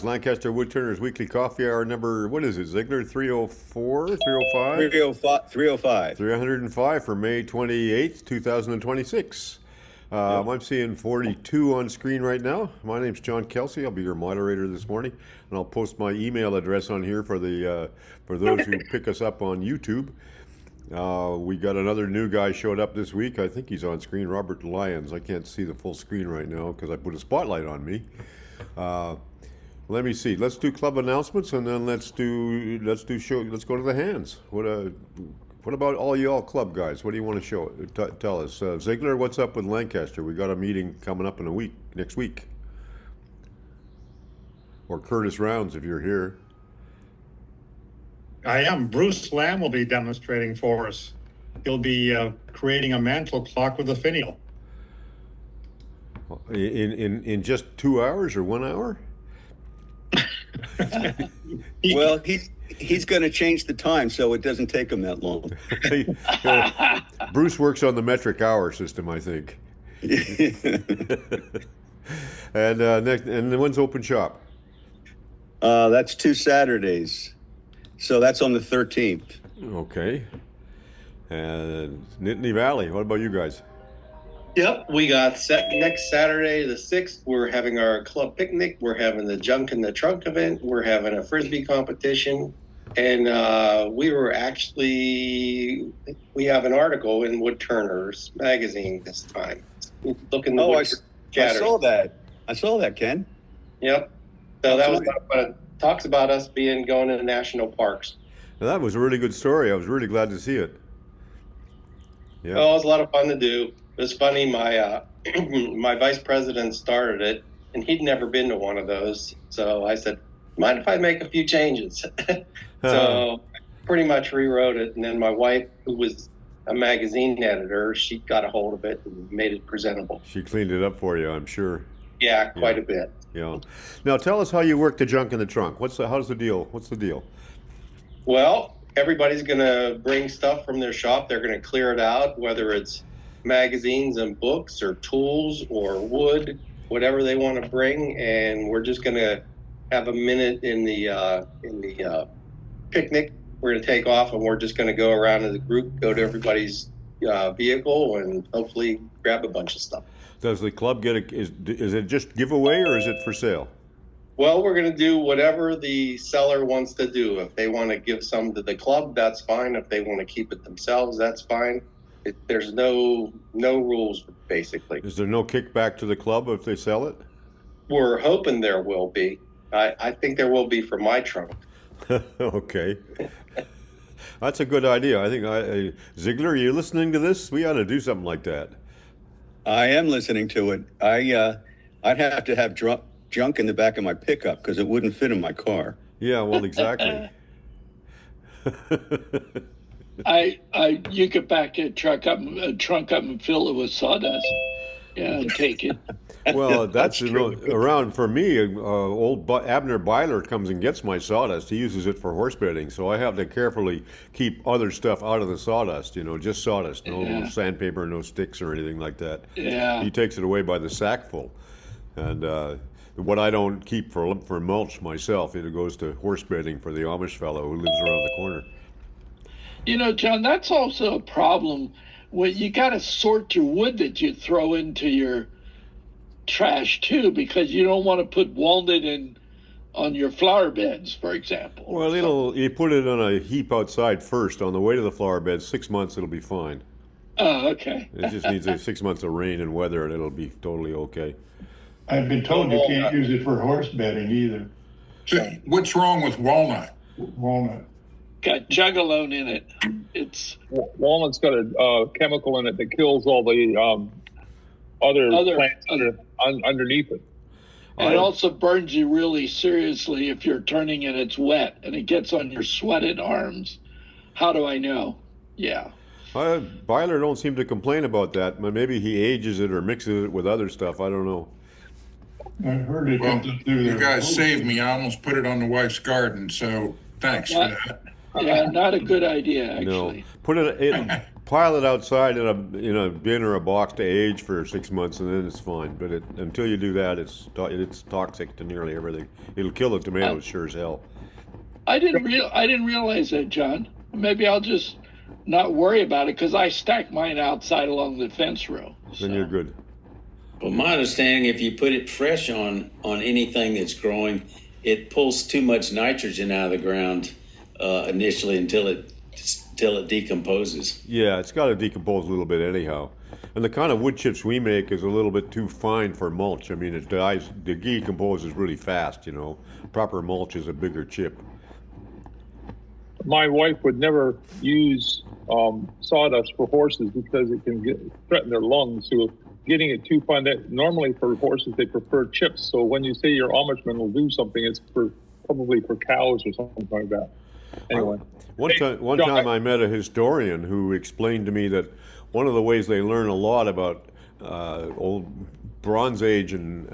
Lancaster Woodturners Weekly Coffee Hour number, what is it, Ziegler? 304, 305? 305. 305. 305 for May 28th, 2026. Yep. I'm seeing 42 on screen right now. My name's John Kelsey. I'll be your moderator this morning, and I'll post my email address on here for those who pick us up on YouTube. We got another new guy showed up this week. I think he's on screen, Robert Lyons. I can't see the full screen right now because I put a spotlight on me. Let me see. Let's do club announcements, and then let's go to the hands. What about all y'all club guys? What do you want to show? Tell us, Ziegler. What's up with Lancaster? We got a meeting coming up in a week, next week, or Curtis Rounds if you're here. I am. Bruce Lamb will be demonstrating for us. He'll be creating a mantle clock with a finial. In just 2 hours or 1 hour? Well, he's going to change the time so it doesn't take him that long. Bruce works on the metric hour system, I think. And when's open shop? That's 2 Saturdays. So that's on the 13th. Okay. And Nittany Valley, what about you guys? Yep, we got next Saturday, the 6th, we're having our club picnic. We're having the Junk in the Trunk event. We're having a Frisbee competition. And we have an article in Woodturners magazine this time. Look in the I saw that. I saw that, Ken. Yep. So that was it talks about us going to the national parks. Now, that was a really good story. I was really glad to see it. Yeah. Oh, it was a lot of fun to do. It was funny. My my vice president started it, and he'd never been to one of those. So I said, "Mind if I make a few changes?" So I pretty much rewrote it, and then my wife, who was a magazine editor, she got a hold of it and made it presentable. She cleaned it up for you, I'm sure. Yeah, quite a bit. Yeah. Now tell us how you work the junk in the trunk. How's the deal? What's the deal? Well, everybody's going to bring stuff from their shop. They're going to clear it out, whether it's magazines and books or tools or wood, whatever they want to bring. And we're just going to have a minute in the picnic. We're going to take off, and we're just going to go around as a group, go to everybody's vehicle, and hopefully grab a bunch of stuff. Does the club is it just giveaway or is it for sale? Well, we're going to do whatever the seller wants to do. If they want to give some to the club, that's fine. If they want to keep it themselves, that's fine. There's no rules, basically. Is there no kickback to the club if they sell it? We're hoping there will be. I think there will be for my trunk. Okay. That's a good idea. I think, Ziegler, are you listening to this? We ought to do something like that. I am listening to it. I'd have to have junk in the back of my pickup because it wouldn't fit in my car. Yeah, well, exactly. You could back a trunk up and fill it with sawdust. Yeah, and take it. Well, that's around for me. Old Abner Byler comes and gets my sawdust. He uses it for horse bedding, so I have to carefully keep other stuff out of the sawdust. Just sawdust, no sandpaper, no sticks or anything like that. Yeah. He takes it away by the sackful, and what I don't keep for mulch myself, it goes to horse bedding for the Amish fellow who lives around the corner. John, that's also a problem. When you got to sort your wood that you throw into your trash too, because you don't want to put walnut on your flower beds, for example. Well, you put it on a heap outside first on the way to the flower bed. 6 months, it'll be fine. Oh, okay. It just needs 6 months of rain and weather, and it'll be totally okay. I've been told you can't use it for horse bedding either. So what's wrong with walnut? Walnut. Got juggalo in it. It's walnut's got a chemical in it that kills all the other plants underneath it. And it also burns you really seriously if you're turning and it's wet and it gets on your sweated arms. How do I know? Yeah. Byler don't seem to complain about that, but maybe he ages it or mixes it with other stuff. I don't know. I've heard it. Well, you guys saved me. I almost put it on the wife's garden, so thanks for that. Yeah, not a good idea, actually. No, pile it outside in a bin or a box to age for 6 months, and then it's fine. But until you do that, it's toxic to nearly everything. It'll kill the tomatoes, sure as hell. I didn't realize that, John. Maybe I'll just not worry about it because I stack mine outside along the fence row. Then you're good. Well, my understanding, if you put it fresh on anything that's growing, it pulls too much nitrogen out of the ground initially until it decomposes. Yeah, it's got to decompose a little bit anyhow. And the kind of wood chips we make is a little bit too fine for mulch. I mean, it decomposes really fast, you know. Proper mulch is a bigger chip. My wife would never use sawdust for horses because it can threaten their lungs. So getting it too fine, that normally for horses they prefer chips. So when you say your Amishman will do something, it's probably for cows or something like that. Anyway, one time I met a historian who explained to me that one of the ways they learn a lot about old Bronze Age and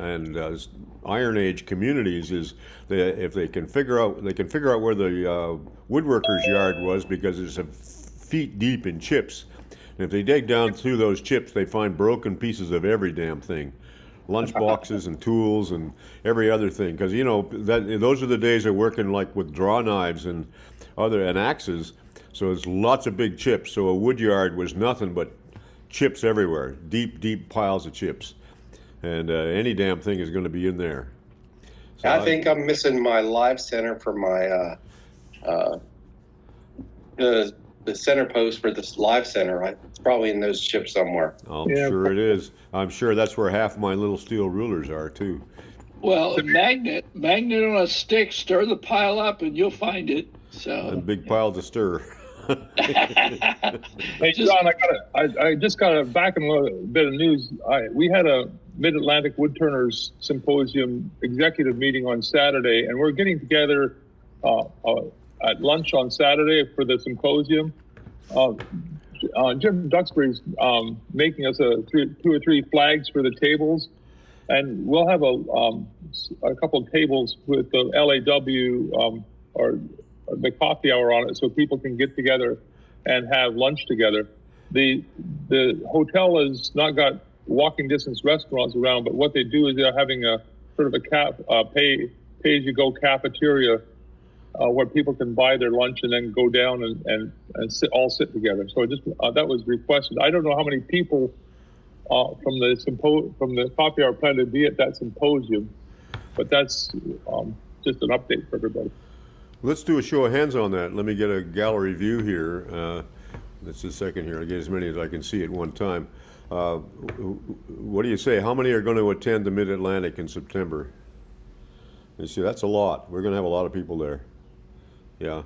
Iron Age communities is if they can figure out where the woodworker's yard was, because it's feet deep in chips. And if they dig down through those chips, they find broken pieces of every damn thing. Lunch boxes and tools and every other thing, because you know those are the days of working like with draw knives and axes. So it's lots of big chips. So a wood yard was nothing but chips everywhere, deep piles of chips, and any damn thing is going to be in there. So I think I'm missing my live center for my the center post for this live center. It's probably in those chips somewhere. I'm sure it is. I'm sure that's where half my little steel rulers are too. Well, a magnet on a stick, stir the pile up, and you'll find it. So a big pile to stir. Hey, John, I just got back in a little bit of news. We had a Mid-Atlantic Woodturners Symposium executive meeting on Saturday, and we're getting together at lunch on Saturday for the symposium. Jim Duxbury's making us two or three flags for the tables, and we'll have a couple of tables with the LAW or the coffee hour on it, so people can get together and have lunch together. The hotel has not got walking distance restaurants around, but what they do is they're having a sort of a pay as you go cafeteria where people can buy their lunch and then go down and sit together. So that was requested. I don't know how many people from the coffee hour plan to be at that symposium, but that's just an update for everybody. Let's do a show of hands on that. Let me get a gallery view here. Just a second here. I get as many as I can see at one time. What do you say? How many are going to attend the Mid-Atlantic in September? You see, that's a lot. We're going to have a lot of people there. Yeah.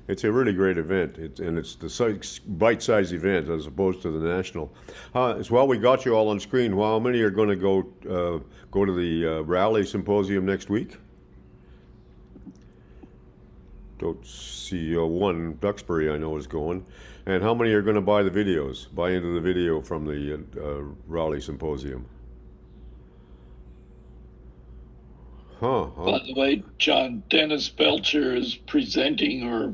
It's a really great event, and it's the bite-sized event as opposed to the national. While we got you all on screen, how many are going to go to the Raleigh Symposium next week? Don't see one. Duxbury, I know, is going. And how many are going to buy into the video from the Raleigh Symposium? By the way, John, Dennis Belcher is presenting or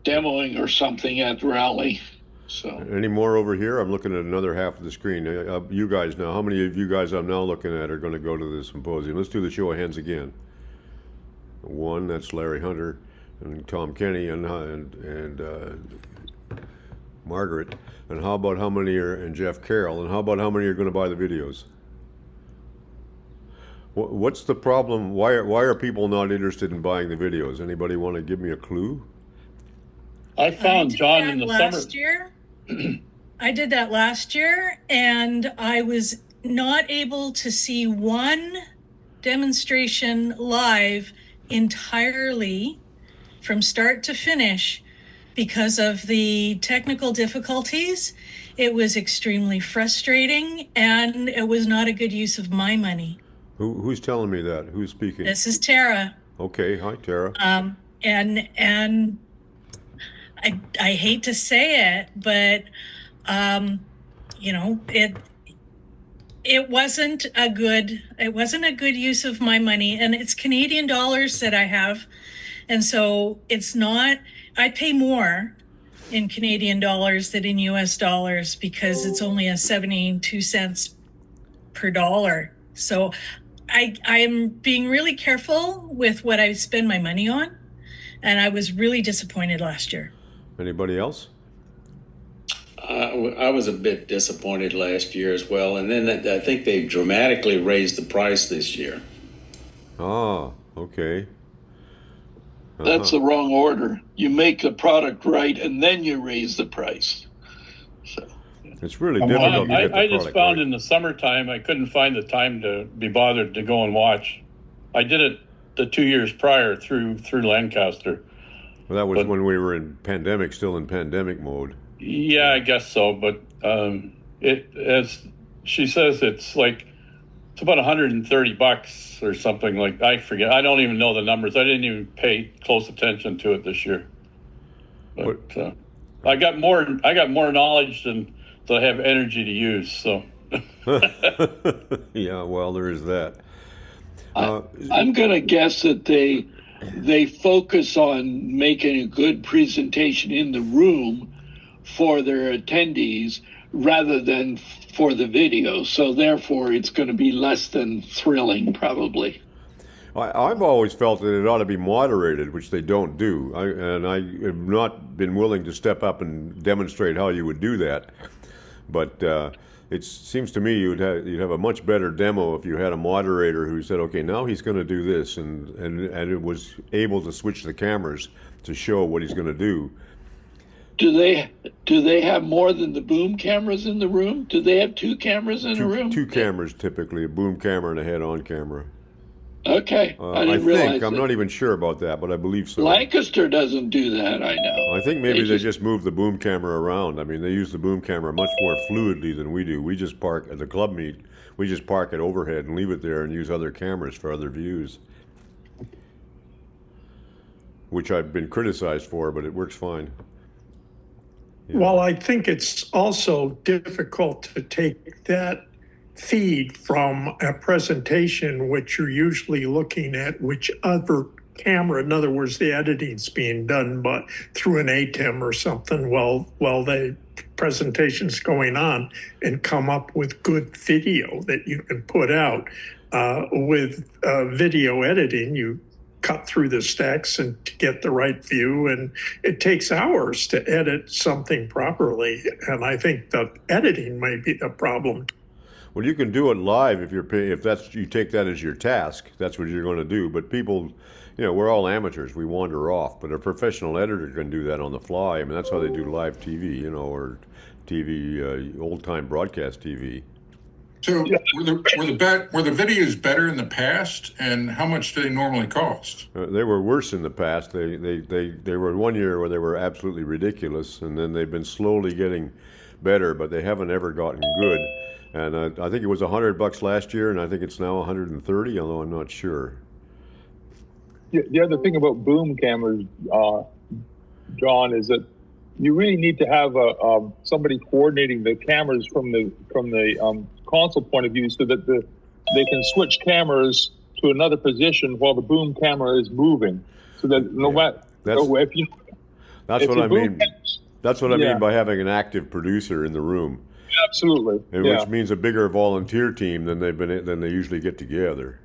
demoing or something at Raleigh. So any more over here? I'm looking at another half of the screen. You guys now, how many of you guys I'm now looking at are going to go to the symposium? Let's do the show of hands again. One, that's Larry Hunter and Tom Kenny and Margaret. And how about how many and Jeff Carroll? And how about how many are going to buy the videos? What's the problem? Why are people not interested in buying the videos? Anybody want to give me a clue? I found John in the last summer. Year. I did that last year, and I was not able to see one demonstration live entirely from start to finish because of the technical difficulties. It was extremely frustrating, and it was not a good use of my money. Who's telling me that? Who's speaking? This is Tara. Okay, hi Tara. And I hate to say it, but it wasn't a good use of my money, and it's Canadian dollars that I have, and so it's not. I pay more in Canadian dollars than in US dollars because it's only a 72 cents per dollar. So I am being really careful with what I spend my money on, and I was really disappointed last year. Anybody else? I was a bit disappointed last year as well, and then I think they dramatically raised the price this year. Ah, okay. That's the wrong order. You make the product right, and then you raise the price. So. It's really difficult to get the I just product found right. in the summertime, I couldn't find the time to be bothered to go and watch. I did it the 2 years prior through Lancaster. Well, that was when we were in pandemic, still in pandemic mode. Yeah, I guess so. But it, as she says, it's about $130 or something like. I forget. I don't even know the numbers. I didn't even pay close attention to it this year. But I got more knowledge than I have energy to use. So. Yeah, well, there is that. I'm gonna guess that they focus on making a good presentation in the room for their attendees rather than for the video. So therefore, it's going to be less than thrilling, probably. I've always felt that it ought to be moderated, which they don't do. I have not been willing to step up and demonstrate how you would do that. But it seems to me you'd have a much better demo if you had a moderator who said, okay, now he's going to do this, and it was able to switch the cameras to show what he's going to do. Do they have more than the boom cameras in the room? Do they have two cameras in a room? Two cameras typically, a boom camera and a head-on camera. Okay, I didn't realize I'm not even sure about that, but I believe so. Lancaster doesn't do that, I know. I think maybe they just move the boom camera around. I mean, they use the boom camera much more fluidly than we do. We just park at the club meet. We just park it overhead and leave it there and use other cameras for other views, which I've been criticized for, but it works fine. Yeah. Well, I think it's also difficult to take that feed from a presentation, which you're usually looking at which other camera, in other words, the editing's being done but through an ATEM or something while the presentation's going on, and come up with good video that you can put out. With video editing, you cut through the stacks and to get the right view, and it takes hours to edit something properly, and I think the editing may be the problem. Well, you can do it live if you take that as your task. That's what you're going to do. But people, we're all amateurs. We wander off. But a professional editor can do that on the fly. I mean, that's how they do live TV, or TV, old-time broadcast TV. So were the videos better in the past, and how much do they normally cost? They were worse in the past. They were one year where they were absolutely ridiculous, and then they've been slowly getting better, but they haven't ever gotten good. And I think it was $100 last year, and I think it's now $130, although I'm not sure. The other thing about boom cameras, John, is that you really need to have somebody coordinating the cameras from the console point of view, so that they can switch cameras to another position while the boom camera is moving, so that no matter if you. That's what I mean. That's what I mean by having an active producer in the room. Absolutely, which means a bigger volunteer team than they usually get together.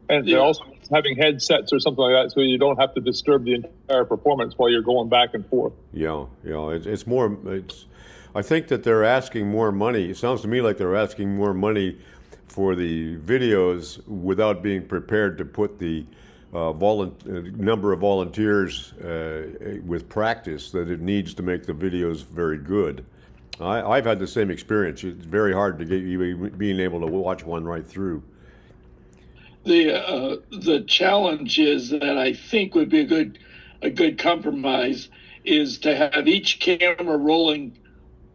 And they're also having headsets or something like that, so you don't have to disturb the entire performance while you're going back and forth. Yeah, it's more. I think that they're asking more money. It sounds to me like they're asking more money for the videos without being prepared to put the number of volunteers with practice that it needs to make the videos very good. I've had the same experience. It's very hard to get you being able to watch one right through. The challenge is that I think would be a good compromise is to have each camera rolling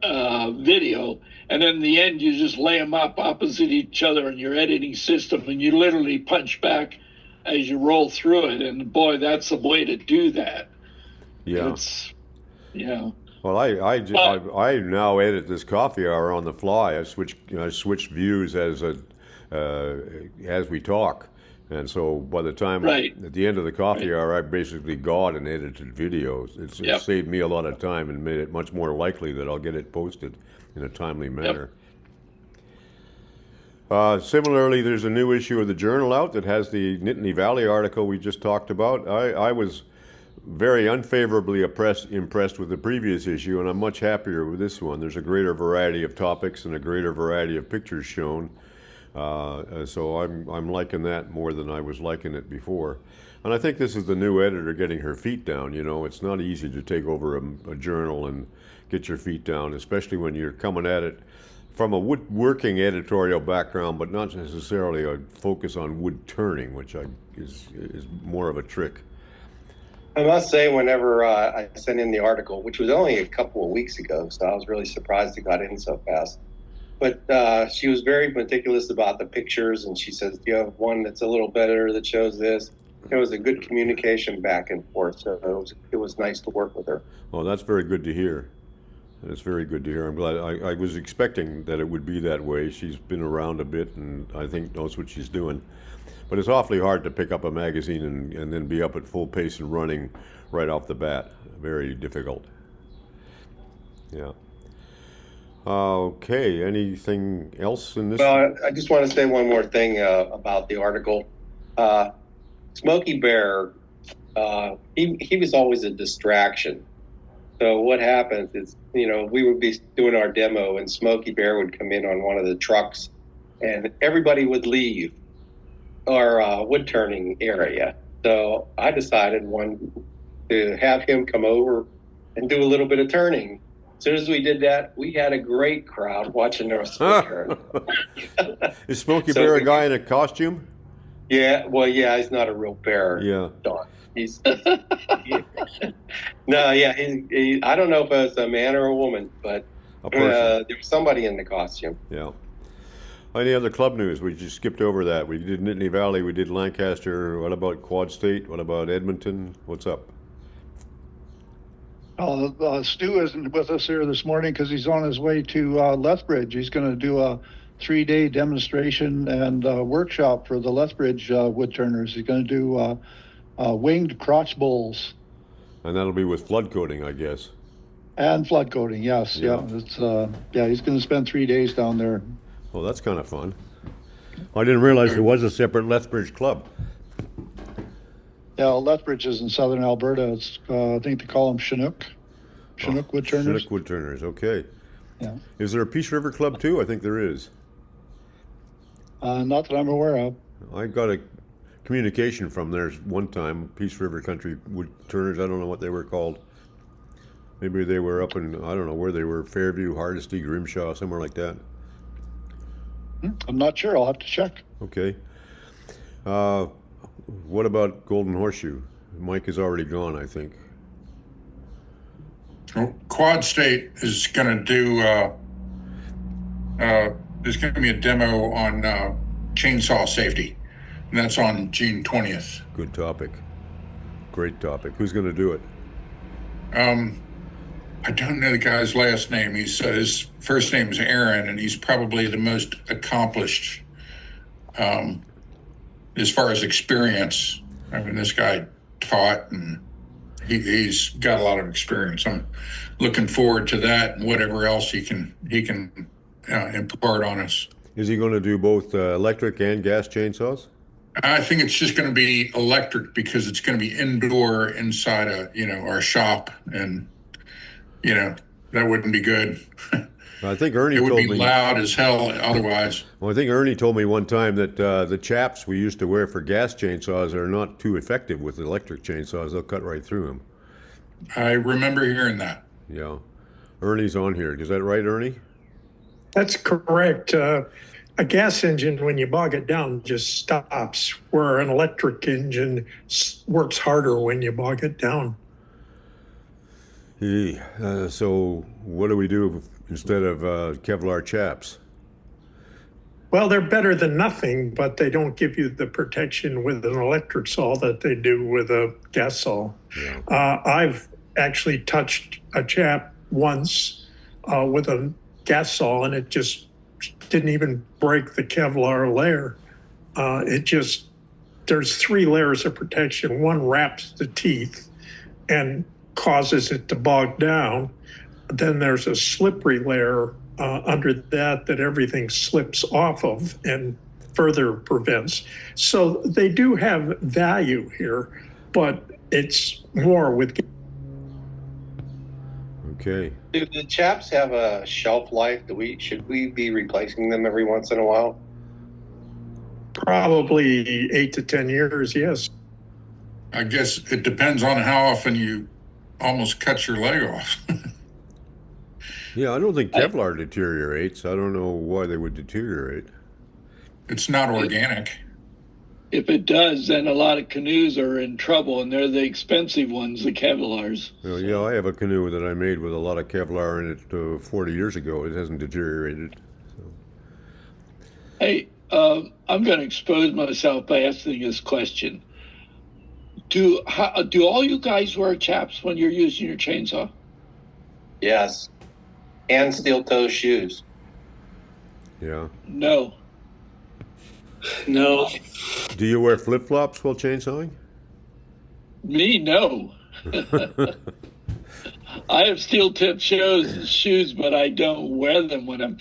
video, and then in the end you just lay them up opposite each other in your editing system, and you literally punch back as you roll through it. And boy, that's the way to do that. Yeah. Well, I now edit this coffee hour on the fly. I switch views as we talk, And so by the time at the end of the coffee hour, I basically got and edited videos. It saved me a lot of time and made it much more likely that I'll get it posted in a timely manner. Similarly, there's a new issue of the Journal out that has the Nittany Valley article we just talked about. I was very unfavorably impressed with the previous issue, and I'm much happier with this one. There's a greater variety of topics and a greater variety of pictures shown. So I'm liking that more than I was liking it before. And I think this is the new editor getting her feet down. You know, it's not easy to take over a journal and get your feet down, especially when you're coming at it from a woodworking editorial background, but not necessarily a focus on wood turning, which is more of a trick. I must say, whenever I sent in the article, which was only a couple of weeks ago, so I was really surprised it got in so fast. But she was very meticulous about the pictures, and she says, "Do you have one that's a little better that shows this?" It was a good communication back and forth, so it was nice to work with her. Well, that's very good to hear. That's very good to hear. I'm glad. I was expecting that it would be that way. She's been around a bit, and I think knows what she's doing. But it's awfully hard to pick up a magazine and then be up at full pace and running right off the bat. Very difficult. Yeah. Okay, anything else in this? Well, I just want to say one more thing about the article. Smokey Bear, he was always a distraction. So what happens is, you know, we would be doing our demo and Smokey Bear would come in on one of the trucks and everybody would leave our wood turning area. So I decided to have him come over and do a little bit of turning. As soon as we did that, we had a great crowd watching us turn. Is Smokey Bear a guy in a costume? Yeah, well, yeah, he's not a real bear. Yeah. Don. He's no, yeah. I don't know if it's a man or a woman, but there was somebody in the costume. Yeah. Any other club news? We just skipped over that. We did Nittany Valley. We did Lancaster. What about Quad State? What about Edmonton? What's up? Stu isn't with us here this morning because he's on his way to Lethbridge. He's going to do a 3-day demonstration and workshop for the Lethbridge Woodturners. He's going to do winged crotch bowls. And that'll be with flood coating, I guess. And flood coating, yes. Yeah. It's he's going to spend 3 days down there. Well, that's kind of fun. I didn't realize there was a separate Lethbridge club. Yeah, Lethbridge is in southern Alberta. It's I think they call them Chinook Woodturners. Chinook Woodturners, okay. Yeah. Is there a Peace River Club too? I think there is. Not that I'm aware of. I got a communication from there one time, Peace River Country Woodturners. I don't know what they were called. Maybe they were up in, I don't know where they were, Fairview, Hardisty, Grimshaw, somewhere like that. I'm not sure. I'll have to check. Okay. What about Golden Horseshoe? Mike is already gone, I think. Well, Quad State is going to do, there's going to be a demo on chainsaw safety, and that's on June 20th. Good topic. Great topic. Who's going to do it? I don't know the guy's last name. His first name is Aaron, and he's probably the most accomplished as far as experience. I mean, this guy taught, and he's got a lot of experience. I'm looking forward to that and whatever else he can impart on us. Is he going to do both electric and gas chainsaws? I think it's just going to be electric because it's going to be indoor inside our shop, and that wouldn't be good. I think Ernie it would told be me loud as hell otherwise. Well, I think Ernie told me one time that the chaps we used to wear for gas chainsaws are not too effective with electric chainsaws. They'll cut right through them. I remember hearing that. Yeah. Ernie's on here. Is that right, Ernie? That's correct. A gas engine, when you bog it down, just stops, where an electric engine works harder when you bog it down. So what do we do instead of Kevlar chaps? Well, they're better than nothing, but they don't give you the protection with an electric saw that they do with a gas saw. Yeah. I've actually touched a chap once with a gas saw, and it just didn't even break the Kevlar layer. It just there's 3 layers of protection. One wraps the teeth and causes it to bog down. Then there's a slippery layer under that everything slips off of and further prevents. So they do have value here, but it's more with. Okay. Do the chaps have a shelf life? Should we be replacing them every once in a while? Probably 8 to 10 years, yes. I guess it depends on how often you almost cut your leg off. Yeah, I don't think Kevlar deteriorates. I don't know why they would deteriorate. It's not organic. If it does, then a lot of canoes are in trouble, and they're the expensive ones, the Kevlars. Well, yeah, I have a canoe that I made with a lot of Kevlar in it 40 years ago. It hasn't deteriorated. So. Hey, I'm going to expose myself by asking this question. Do all you guys wear chaps when you're using your chainsaw? Yes. And steel-toe shoes. Yeah. No. No. Do you wear flip-flops while chainsawing? Me, no. I have steel-tip shoes, but I don't wear them when I'm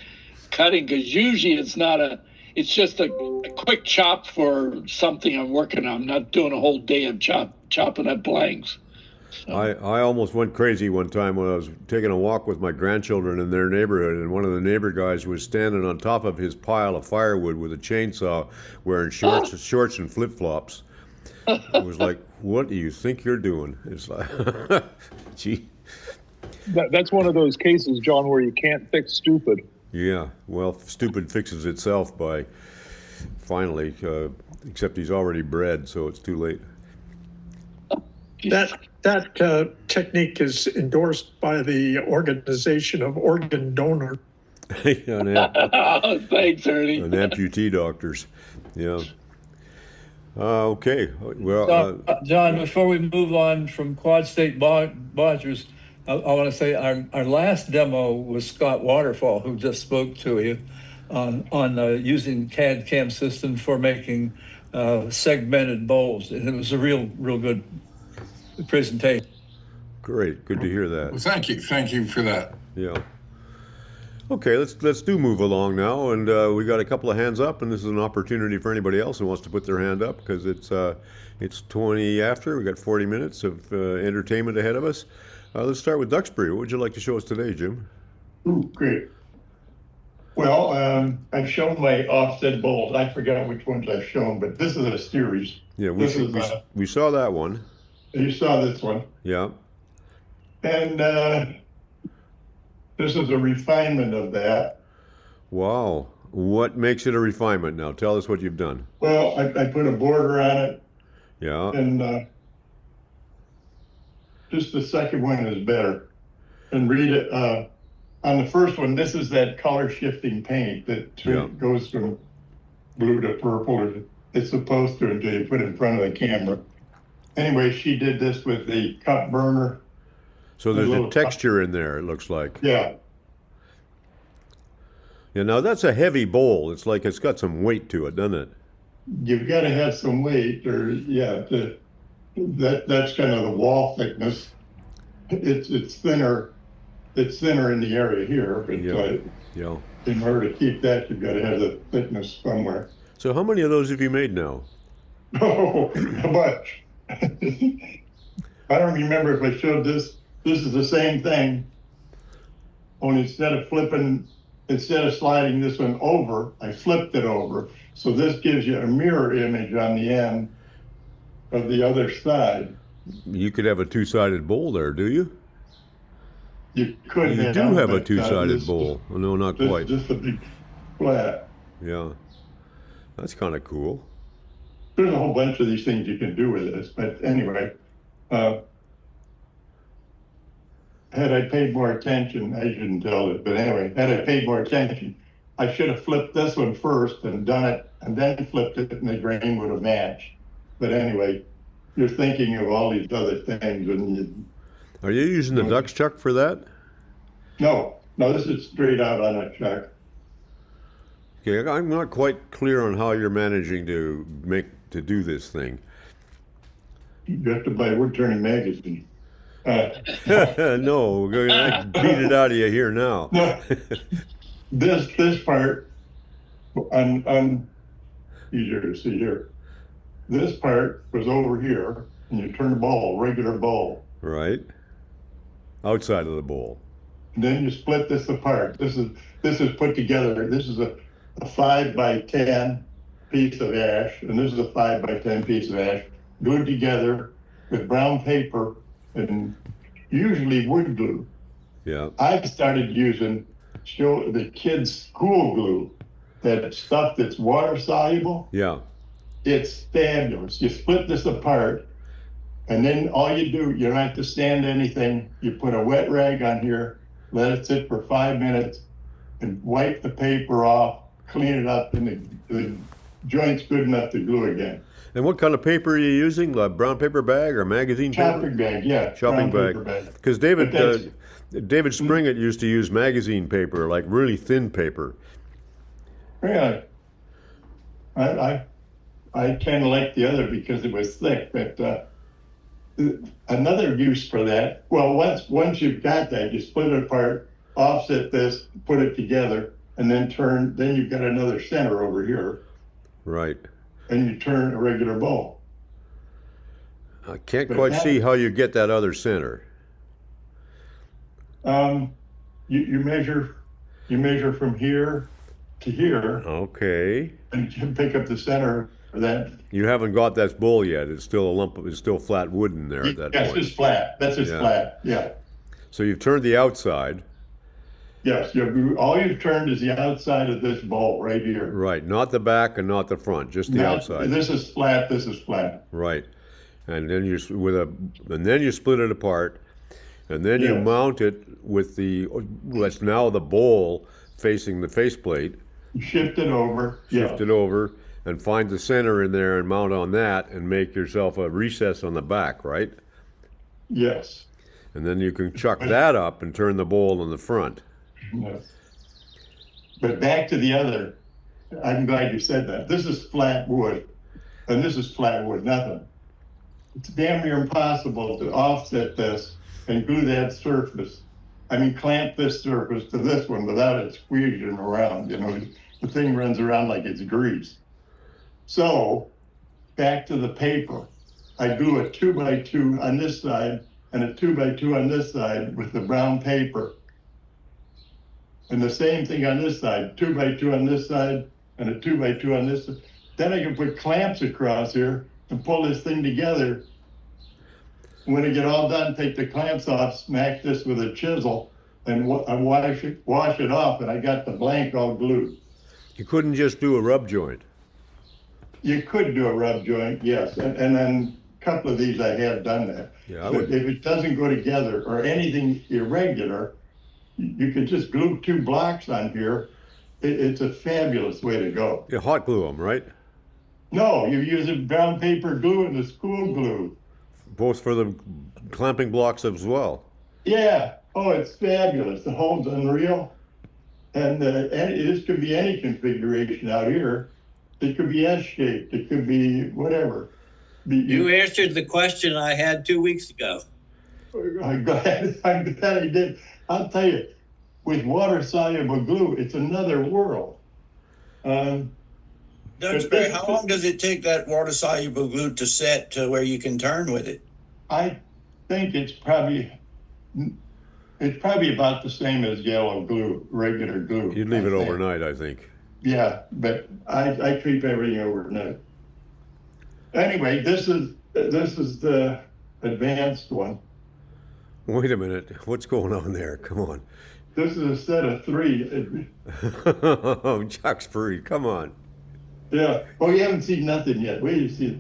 cutting, because usually it's just a quick chop for something I'm working on. I'm not doing a whole day of chopping up blanks. So. I almost went crazy one time when I was taking a walk with my grandchildren in their neighborhood, and one of the neighbor guys was standing on top of his pile of firewood with a chainsaw, wearing shorts and flip-flops. It was like, what do you think you're doing? It's like, gee. That's one of those cases, John, where you can't fix stupid. Yeah, well, stupid fixes itself by finally, except he's already bred, so it's too late. That technique is endorsed by the Organization of Organ Donor. Thanks, Ernie. And amputee doctors. Yeah. Okay. Well, John, before we move on from Quad State Bodgers, I want to say our last demo was Scott Waterfall, who just spoke to you on using CAD/CAM system for making segmented bowls, and it was a real good presentation. Great, good to hear that. Well, thank you for that. Yeah. Okay, let's move along now, and we got a couple of hands up, and this is an opportunity for anybody else who wants to put their hand up, because it's 20 after. We got 40 minutes of entertainment ahead of us. Let's start with Duxbury. What would you like to show us today, Jim? Ooh, great. Well, I've shown my offset bowls. I forgot which ones I've shown, but this is a series. Yeah, we saw that one. You saw this one. Yeah. And this is a refinement of that. Wow. What makes it a refinement now? Tell us what you've done. Well, I put a border on it. Yeah. And just the second one is better. And read it. On the first one, this is that color shifting paint that goes from blue to purple, or it's supposed to until you put it in front of the camera. Anyway, she did this with the cup burner. So there's a texture in there, it looks like. Yeah. Yeah, now that's a heavy bowl. It's like it's got some weight to it, doesn't it? You've got to have some weight, or that's kind of the wall thickness. It's thinner. It's thinner in the area here, but in order to keep that, you've got to have the thickness somewhere. So how many of those have you made now? Oh, a bunch. I don't remember if I showed this. This is the same thing. Only instead of sliding this one over, I flipped it over. So this gives you a mirror image on the end of the other side. You could have a two-sided bowl there, do you? You could. You do have a two-sided bowl. No, not quite. Just a big flat. Yeah. That's kind of cool. There's a whole bunch of these things you can do with this, but anyway, had I paid more attention, I shouldn't tell it, but anyway, had I paid more attention, I should have flipped this one first and done it, and then flipped it, and the grain would have matched. But anyway, you're thinking of all these other things. Are you using the Dux chuck for that? No, this is straight out on a chuck. Okay, I'm not quite clear on how you're managing to make to do this thing. You have to buy Wood Turning magazine. No, we're gonna beat it out of you here now. No, this part, on easier to see here. This part was over here, and you turn the bowl, regular bowl. Right. Outside of the bowl. And then you split this apart. This is put together. This is a 5 by 10 piece of ash, and this is a 5 by 10 piece of ash, glued together with brown paper and usually wood glue. Yeah. I've started using show the kids school glue, that stuff that's water soluble. Yeah. It's fabulous. You split this apart, and then all you do, you don't have to sand anything. You put a wet rag on here, let it sit for 5 minutes, and wipe the paper off, clean it up, and the joint's good enough to glue again. And what kind of paper are you using? Like brown paper bag or magazine paper? Shopping bag, yeah. Shopping brown bag. Because David Springett used to use magazine paper, like really thin paper. Really? I kind of like the other because it was thick, but another use for that, well, once you've got that, you split it apart, offset this, put it together, and then you've got another center over here. Right. And you turn a regular bowl. I can't quite see how you get that other center. You measure from here to here. Okay. And you pick up the center of that. You haven't got that bowl yet. It's still it's still flat wood in there at that point. That's just flat. That's just flat. Yeah. So you've turned the outside. Yes. All you've turned is the outside of this bowl right here. Right. Not the back and not the front. Just the outside. This is flat. This is flat. Right. And then you split it apart, and then you mount it with what's now the bowl facing the faceplate. Shift it over. Shift it over, and find the center in there and mount on that, and make yourself a recess on the back, right? Yes. And then you can chuck that up and turn the bowl in the front. Yes. But back to the other, I'm glad you said that. This is flat wood, and this is flat wood, nothing. It's damn near impossible to offset this and glue that surface. I mean, clamp this surface to this one without it squeezing around. You know, the thing runs around like it's grease. So, back to the paper. I glue a 2 by 2 on this side and a 2 by 2 on this side with the brown paper. And the same thing on this side, 2 by 2 on this side and a 2 by 2 on this side. Then I can put clamps across here and pull this thing together. When I get all done, take the clamps off, smack this with a chisel, and wash it off, and I got the blank all glued. You couldn't just do a rub joint. You could do a rub joint, yes, and then a couple of these I have done that. Yeah, But if it doesn't go together or anything irregular, you could just glue 2 blocks on here. It's a fabulous way to go. You hot glue them, right? No, you're using brown paper glue and the school glue. Both for the clamping blocks as well. Yeah. Oh, it's fabulous. The hole's unreal. And this could be any configuration out here. It could be S-shaped. It could be whatever. You answered the question I had 2 weeks ago. I'm glad I did. I'll tell you, with water-soluble glue, it's another world. Duxbury, how long does it take that water-soluble glue to set to where you can turn with it? I think it's probably about the same as yellow glue, regular glue. You'd leave it overnight, I think. Yeah, but I keep everything overnight. Anyway, this is the advanced one. Wait a minute. What's going on there? Come on. This is a set of 3. Oh, Duxbury, come on. Yeah. Oh, you haven't seen nothing yet. Wait till you see it.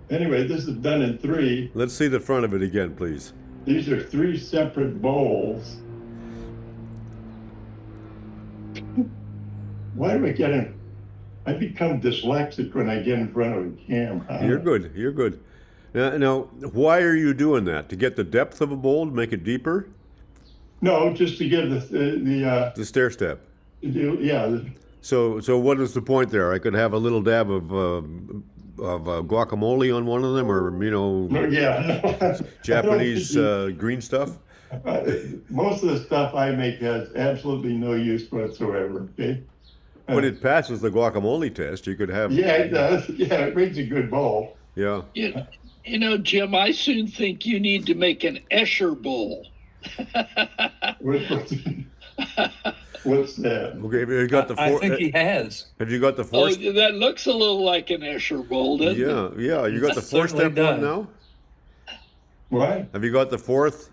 Anyway, this is done in 3. Let's see the front of it again, please. These are 3 separate bowls. Why do I get in? I become dyslexic when I get in front of a camera. You're good. You're good. Now, why are you doing that? To get the depth of a bowl, to make it deeper? No, just to give the stair step. Yeah. So what is the point there? I could have a little dab of guacamole on one of them, or No, yeah, no. Japanese green stuff. Most of the stuff I make has absolutely no use whatsoever. Okay. But it passes the guacamole test. You could have. Yeah, it does. Yeah, it makes a good bowl. Yeah. You know, Jim, I soon think you need to make an Escher bowl. What's that? Okay, have you got the I think he has. Have you got the Oh, four? that looks a little like an Escher bowl, doesn't it? Yeah. You got the It certainly four-step does. one now. What? Have you got the fourth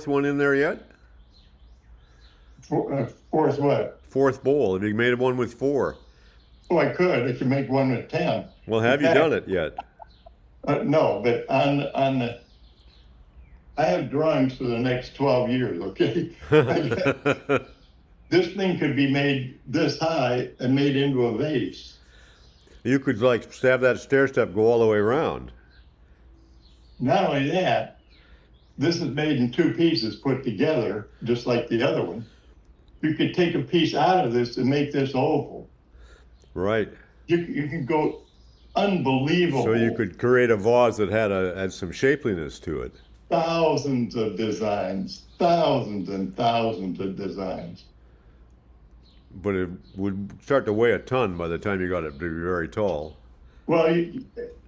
one in there yet? Fourth what? Fourth bowl. Have you made one with 4? Oh, I could make one with 10. Well, have you done it yet? No, but on the, I have drawings for the next 12 years, okay? This thing could be made this high and made into a vase. You could like have that stair step go all the way around. Not only that, this is made in 2 pieces put together, just like the other one. You could take a piece out of this and make this oval. Right. You can go unbelievable. So you could create a vase that had some shapeliness to it. Thousands of designs, thousands and thousands of designs. But it would start to weigh a ton by the time you got it to be very tall. Well,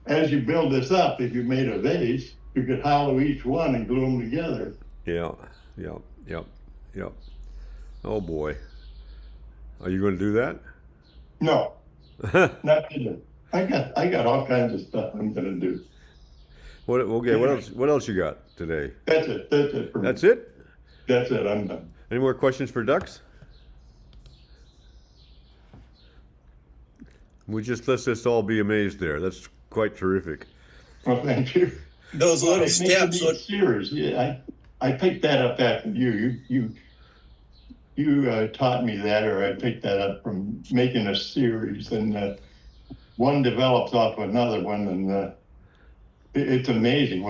as you build this up, if you made a vase, you could hollow each one and glue them together. Yeah. Oh boy. Are you going to do that? No, not today. I got all kinds of stuff I'm going to do. What else you got today? That's it for me. That's it? That's it, I'm done. Any more questions for Dux? Let's just all be amazed there. That's quite terrific. Well, thank you. Those little steps look. Series. Yeah, I picked that up after you. You taught me that, or I picked that up from making a series, and one develops off another one, and it's amazing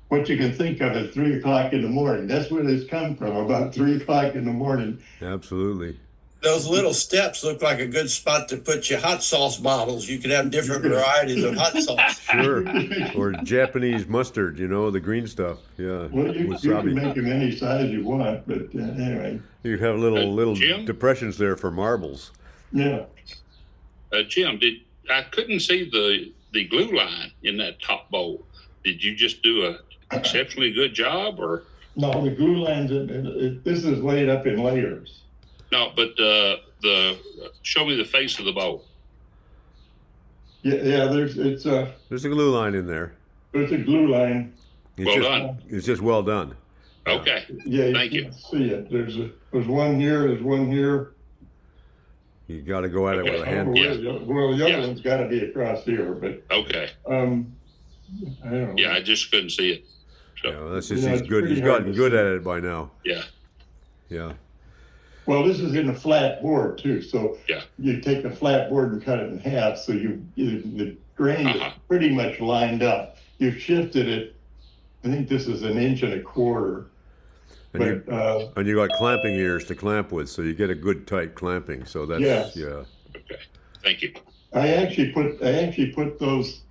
what you can think of at 3 o'clock in the morning. That's where this come from, about 3 o'clock in the morning. Absolutely. Those little steps look like a good spot to put your hot sauce bottles. You could have different varieties of hot sauce. Sure. Or Japanese mustard, the green stuff. Yeah. Well, you can make them any size you want, but anyway. You have little Jim? depressions there for marbles. Yeah. Jim, I couldn't see the glue line in that top bowl. Did you just do a exceptionally good job, or? No, the glue lines. This is laid up in layers. No, but show me the face of the bowl. Yeah. There's a glue line in there. There's a glue line. Done. It's just well done. Okay. Yeah. Thank you. See it. There's one here. There's one here. You got to go at it with a hand. Well, the other one's got to be across here, but okay. I don't know. Yeah, I just couldn't see it. So. Yeah, that's just he's good. He's gotten good at it by now. Yeah. Yeah. Well, this is in a flat board too, so yeah. You take the flat board and cut it in half, so the grain is pretty much lined up. You've shifted it. I think this is 1.25 inches. And you got clamping ears to clamp with, so you get a good tight clamping. So that's yeah. Okay, thank you. I actually put those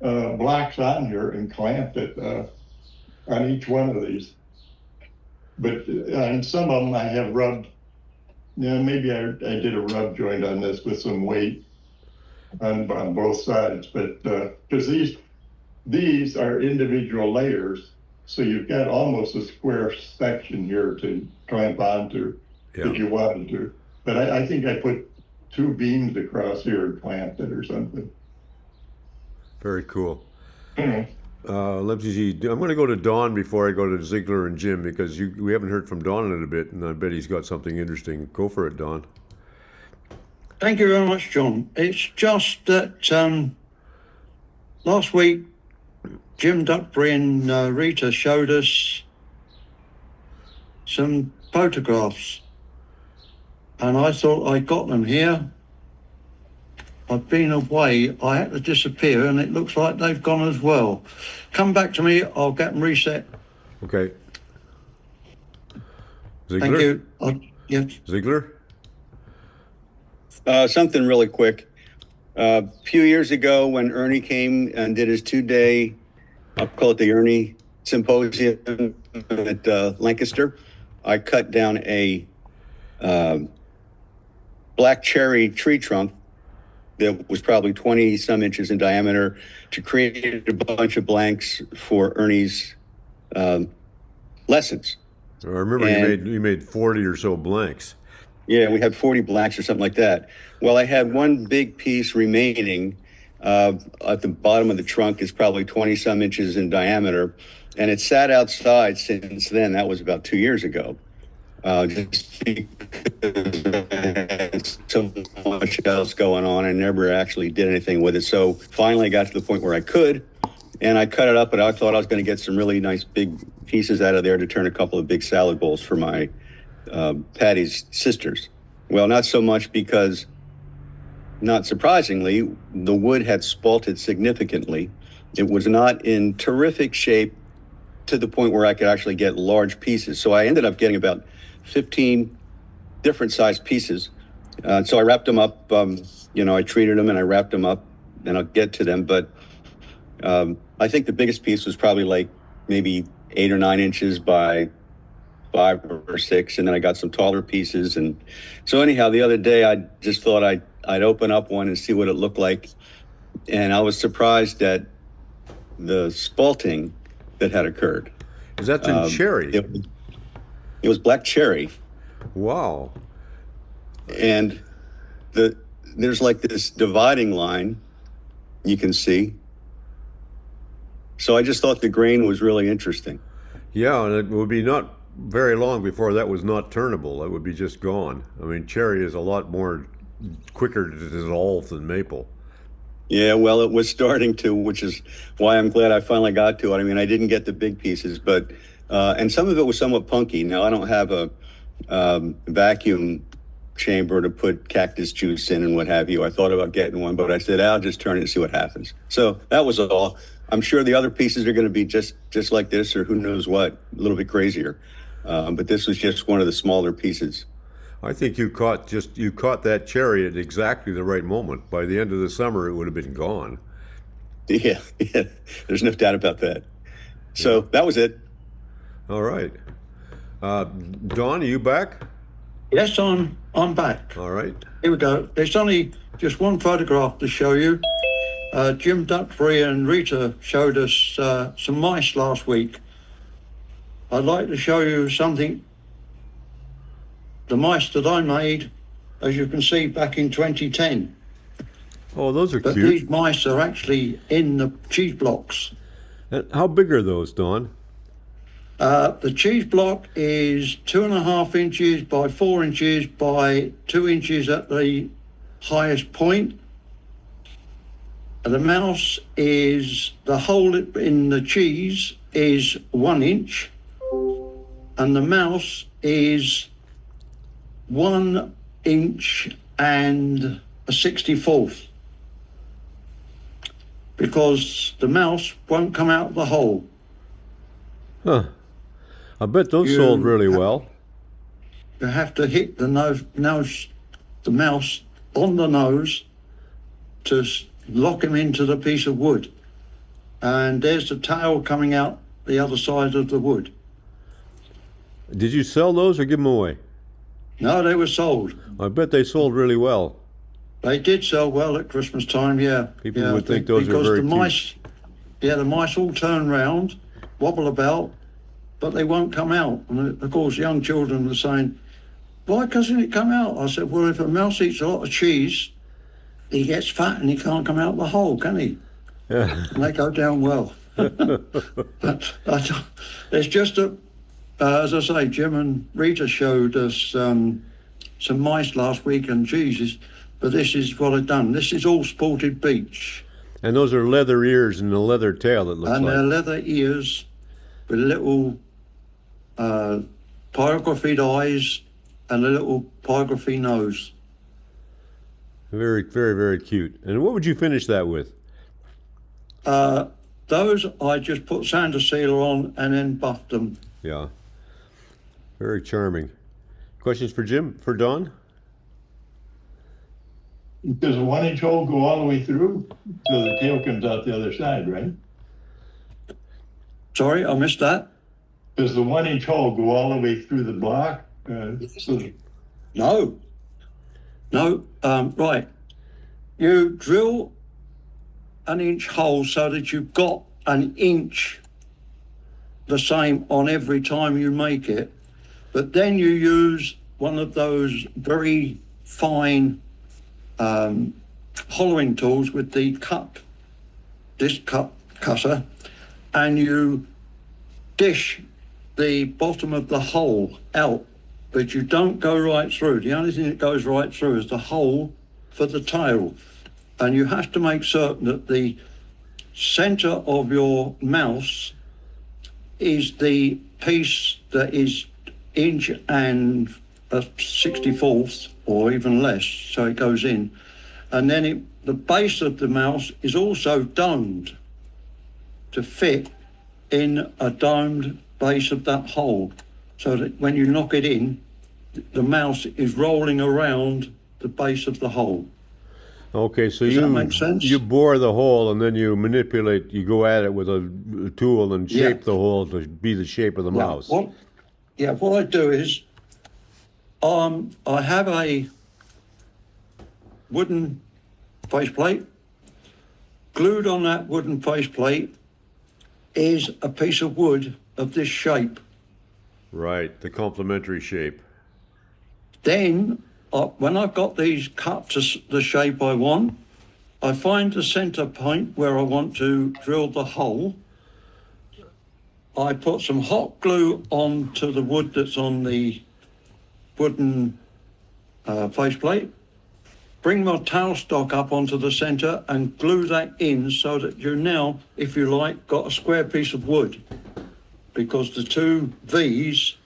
blocks on here and clamped it on each one of these. But on some of them I have rubbed. Maybe I did a rub joint on this with some weight on both sides, but because these are individual layers, so you've got almost a square section here to clamp onto if you wanted to. But I think I put 2 beams across here and clamped it or something. Very cool. Let me see. I'm going to go to Don before I go to Ziegler and Jim, because we haven't heard from Don in a bit, and I bet he's got something interesting. Go for it, Don. Thank you very much, John. It's just that last week, Jim Duxbury and Rita showed us some photographs, and I thought I got them here. I've been away, I had to disappear, and it looks like they've gone as well. Come back to me, I'll get them reset. Okay. Ziegler? Thank you. Yes. Ziegler? Something really quick. A few years ago, when Ernie came and did his 2-day, I'll call it the Ernie Symposium at Lancaster, I cut down a black cherry tree trunk that was probably 20 some inches in diameter to create a bunch of blanks for Ernie's lessons. I remember you made 40 or so blanks. Yeah, we had 40 blanks or something like that. Well, I had one big piece remaining at the bottom of the trunk. Is probably 20 some inches in diameter, and it sat outside since then. That was about 2 years ago. Just because so much else going on, and never actually did anything with it. So finally I got to the point where I could, and I cut it up, but I thought I was going to get some really nice big pieces out of there to turn a couple of big salad bowls for my Patty's sisters. Well, not so much, because not surprisingly, the wood had spalted significantly. It was not in terrific shape to the point where I could actually get large pieces. So I ended up getting about 15 different sized pieces. So I wrapped them up, I treated them and I wrapped them up, and I'll get to them. But I think the biggest piece was probably like maybe 8 or 9 inches by 5 or 6. And then I got some taller pieces. And so anyhow, the other day I just thought I'd open up one and see what it looked like. And I was surprised at the spalting that had occurred. Is that in cherry? It was black cherry. Wow. And there's like this dividing line you can see. So I just thought the grain was really interesting. Yeah, and it would be not very long before that was not turnable. That would be just gone. I mean, cherry is a lot more quicker to dissolve than maple. Yeah, well, it was starting to, which is why I'm glad I finally got to it. I mean, I didn't get the big pieces, but and some of it was somewhat punky. Now, I don't have a vacuum chamber to put cactus juice in and what have you. I thought about getting one, but I said, I'll just turn it and see what happens. So that was all. I'm sure the other pieces are going to be just like this, or who knows what, a little bit crazier. But this was just one of the smaller pieces. I think you caught that cherry at exactly the right moment. By the end of the summer, it would have been gone. Yeah, there's no doubt about that. So that was it. All right. Don, are you back? Yes, I'm back. All right. Here we go. There's only just one photograph to show you. Jim Duxbury and Rita showed us some mice last week. I'd like to show you something. The mice that I made, as you can see, back in 2010. Oh, those are but cute. These mice are actually in the cheese blocks. How big are those, Don? The cheese block is 2.5 inches by 4 inches by 2 inches at the highest point. The mouse is, the hole in the cheese is 1 inch, and the mouse is 1 inch and a 64th, because the mouse won't come out of the hole. Huh. I bet those sold really well. You have to hit the nose, the mouse on the nose to lock him into the piece of wood. And there's the tail coming out the other side of the wood. Did you sell those or give them away? No, they were sold. I bet they sold really well. They did sell well at Christmas time, yeah. People would think those are very cute. The mice all turn round, wobble about, but they won't come out. And of course, young children were saying, why doesn't it come out? I said, well, if a mouse eats a lot of cheese, he gets fat and he can't come out the hole, can he? Yeah. And they go down well. It's just that, as I say, Jim and Rita showed us some mice last week and cheeses, but this is what I've done. This is all spalted beech. And those are leather ears and a leather tail, it looks like. And they're leather ears with little pyrographied eyes and a little pyrography nose. Very, very, very cute. And what would you finish that with? Those I just put sander sealer on and then buffed them. Yeah. Very charming. Questions for Jim, for Don? Does the 1-inch hole go all the way through? So the tail comes out the other side, right? Sorry, I missed that. Does the 1-inch hole go all the way through the block? No. Right. You drill an inch hole so that you've got an inch the same on every time you make it. But then you use one of those very fine hollowing tools with the disc cutter, and you dish the bottom of the hole out, but you don't go right through. The only thing that goes right through is the hole for the tail. And you have to make certain that the center of your mouse is the piece that is inch and a 64th or even less, so it goes in. And then the base of the mouse is also domed to fit in a domed base of that hole, so that when you knock it in, the mouse is rolling around the base of the hole. Okay, so Does that make sense? you bore the hole and then you manipulate, you go at it with a tool and shape the hole to be the shape of the mouse. What I do is, I have a wooden faceplate. Glued on that wooden faceplate is a piece of wood of this shape. Right, the complementary shape. Then, when I've got these cut to the shape I want, I find the center point where I want to drill the hole. I put some hot glue onto the wood that's on the wooden faceplate, bring my towel stock up onto the center and glue that in so that you now, if you like, got a square piece of wood, because the two V's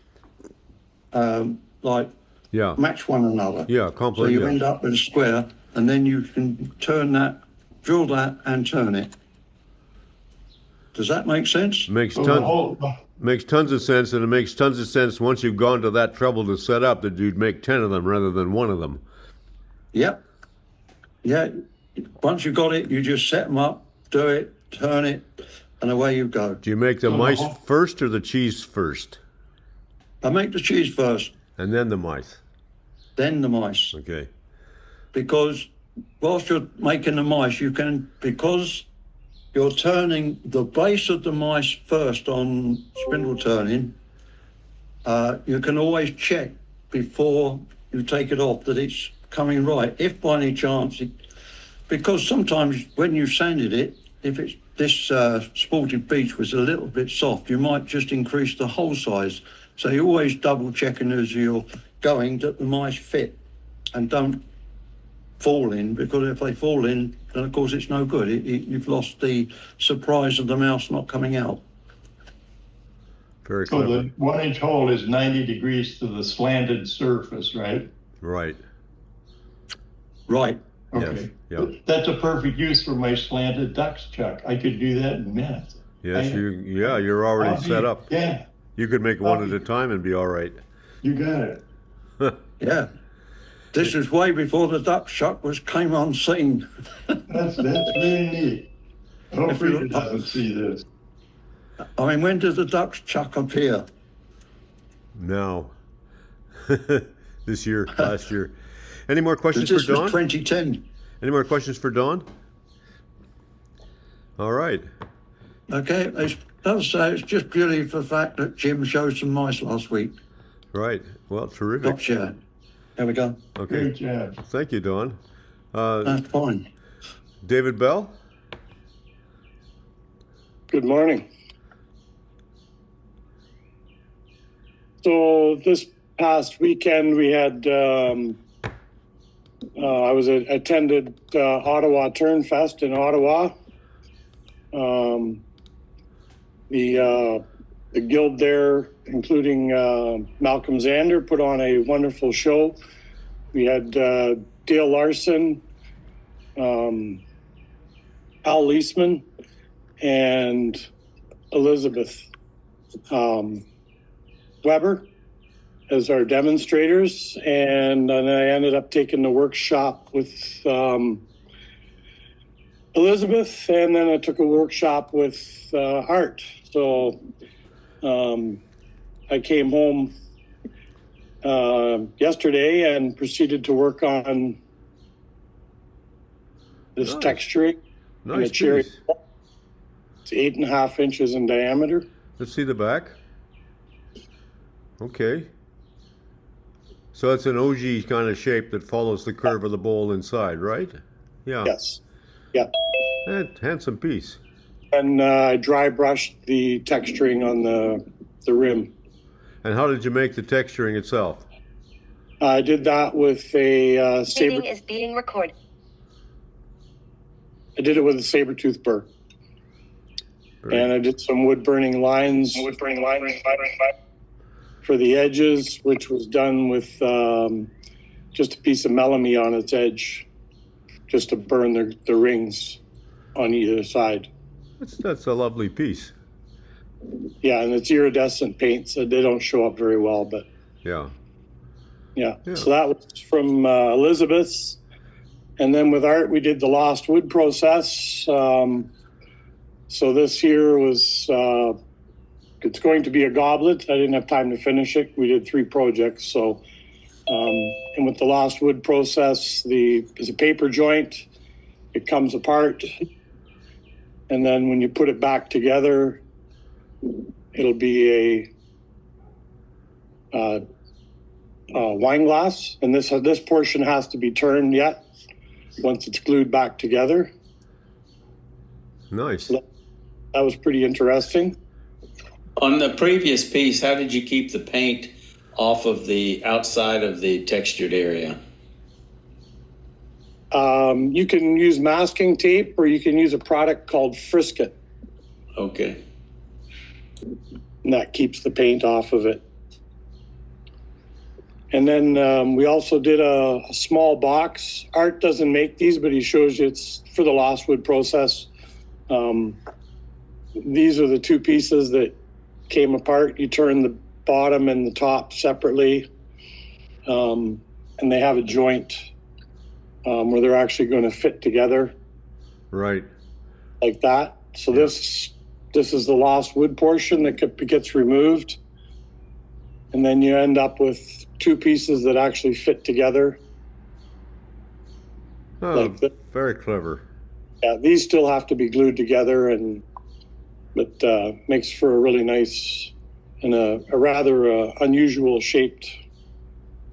match one another. Yeah, so you end up with a square, and then you can turn that, drill that and turn it. Does that make sense? Makes tons of sense, and it makes tons of sense once you've gone to that trouble to set up that you'd make 10 of them rather than one of them. Yep. Yeah. Once you've got it, you just set them up, do it, turn it, and away you go. Do you make the mice first or the cheese first? I make the cheese first. And then the mice? Then the mice. Okay. Because whilst you're making the mice, you can, because you're turning the base of the mice first on spindle turning, you can always check before you take it off that it's coming right. If by any chance, because sometimes when you sanded it, if it's this spalted beech was a little bit soft, you might just increase the hole size. So you're always double checking as you're going that the mice fit and don't fall in, because if they fall in, then of course it's no good. You've lost the surprise of the mouse not coming out. Very clever. So the 1-inch hole is 90 degrees to the slanted surface, right? Right. Right. Okay. Yes. Yep. That's a perfect use for my slanted ducks, Chuck. I could do that in minutes. Yes, you're already set up. Yeah. You could make one at a time and be all right. You got it. Yeah. This is way before the duck chuck came on scene. That's really neat. Hopefully it doesn't see this. I mean, when did the ducks chuck appear? No. This year, last year. Any more questions for Dawn? This was 2010. Any more questions for Dawn? All right. Okay, it's just purely for the fact that Jim showed some mice last week. Right. Well, terrific. Stop share. There we go. Okay. Good job. Thank you, Dawn. That's fine. David Bell? Good morning. So this past weekend we had, attended Ottawa Turnfest in Ottawa. The guild there, including Malcolm Zander, put on a wonderful show. We had Dale Larson, Al Leisman, and Elizabeth Weber. as our demonstrators, and then I ended up taking the workshop with Elizabeth, and then I took a workshop with Art. So I came home yesterday and proceeded to work on this texturing. Nice cherry. piece. It's 8.5 inches in diameter. Let's see the back. Okay. So it's an ogee kind of shape that follows the curve of the bowl inside, right? Yeah. Yes. Yeah. And handsome piece. And I dry brushed the texturing on the rim. And how did you make the texturing itself? I did that with a saber. Meeting is being recorded. I did it with a saber-tooth burr. And I did some wood burning lines for the edges, which was done with just a piece of melamine on its edge, just to burn the rings on either side. That's a lovely piece. Yeah, and it's iridescent paint, so they don't show up very well, but Yeah. yeah. So that was from Elizabeth's. And then with Art, we did the lost wood process. So this here was, it's going to be a goblet. I didn't have time to finish it. We did 3 projects. So, and with the lost wood process, there's a paper joint. It comes apart. And then when you put it back together, it'll be a wine glass. And this portion has to be turned yet once it's glued back together. Nice. That was pretty interesting. On the previous piece, how did you keep the paint off of the outside of the textured area? You can use masking tape, or you can use a product called Frisket. Okay. And that keeps the paint off of it. And then we also did a small box. Art doesn't make these, but he shows you it's for the lost wood process. These are the 2 pieces that came apart. You turn the bottom and the top separately, and they have a joint where they're actually going to fit together. Right. Like that. So this is the lost wood portion that gets removed, and then you end up with 2 pieces that actually fit together. Oh, very clever. Yeah, these still have to be glued together, but makes for a really nice and a rather unusual shaped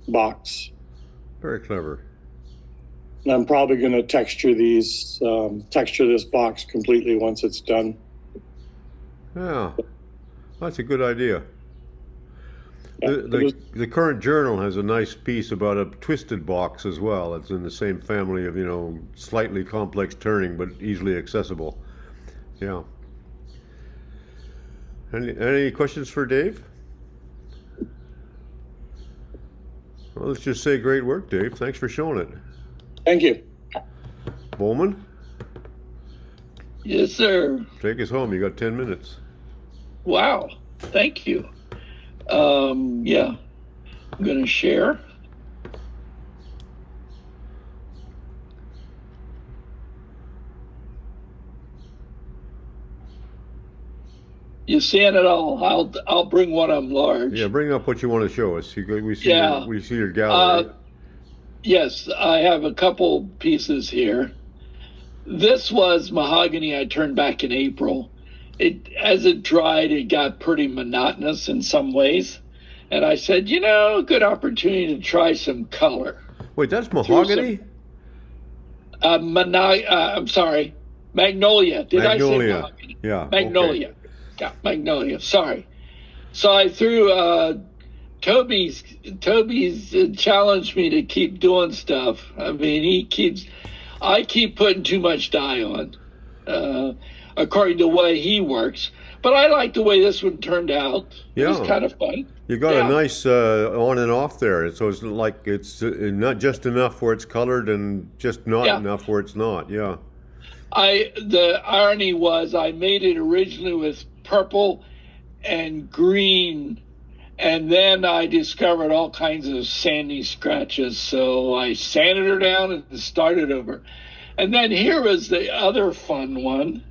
box. Very clever. And I'm probably going to texture this box completely once it's done. Yeah, that's a good idea. Yeah, The current journal has a nice piece about a twisted box as well. It's in the same family of, slightly complex turning, but easily accessible. Yeah. Any questions for Dave? Well, let's just say great work, Dave. Thanks for showing it. Thank you. Bowman? Yes, sir. Take us home. You got 10 minutes. Wow. Thank you. Yeah, I'm going to share. You seeing it all? I'll bring one of them large. Yeah, bring up what you want to show us. We see your gallery. Yes, I have a couple pieces here. This was mahogany I turned back in April. As it dried, it got pretty monotonous in some ways. And I said, good opportunity to try some color. Wait, that's mahogany? I'm sorry, magnolia. Did I say mahogany? Yeah. Magnolia. Okay. Yeah, magnolia. Sorry. So I threw Toby's challenged me to keep doing stuff. I mean, I keep putting too much dye on, according to the way he works. But I like the way this one turned out. Yeah. It was kind of fun. You got a nice on and off there. So it's like it's not just enough where it's colored and just not enough where it's not. Yeah. The irony was I made it originally with purple and green And then I discovered all kinds of sandy scratches. So I sanded her down and started over. And then here was the other fun one.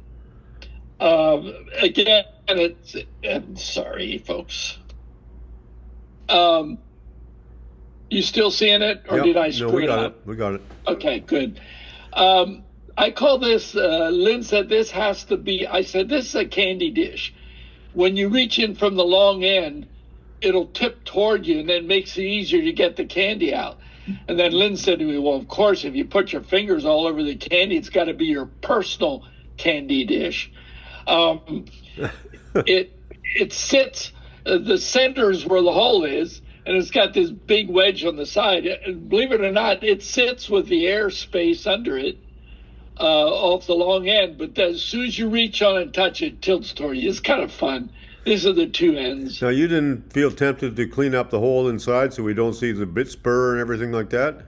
Again, I'm sorry, folks. You still seeing it, or Yep. did I screw No, we it got up? it. We got it. Okay, good. I call this, Lynn said this has to be, I said, this is a candy dish. When you reach in from the long end, it'll tip toward you and then makes it easier to get the candy out. And then Lynn said to me, well, of course, if you put your fingers all over the candy, it's got to be your personal candy dish. It sits, the center is where the hole is, and it's got this big wedge on the side. And believe it or not, it sits with the air space under it off the long end. But as soon as you reach on and touch it, tilts toward you. It's kind of fun. These are the two ends. Now, you didn't feel tempted to clean up the hole inside so we don't see the bit spur and everything like that?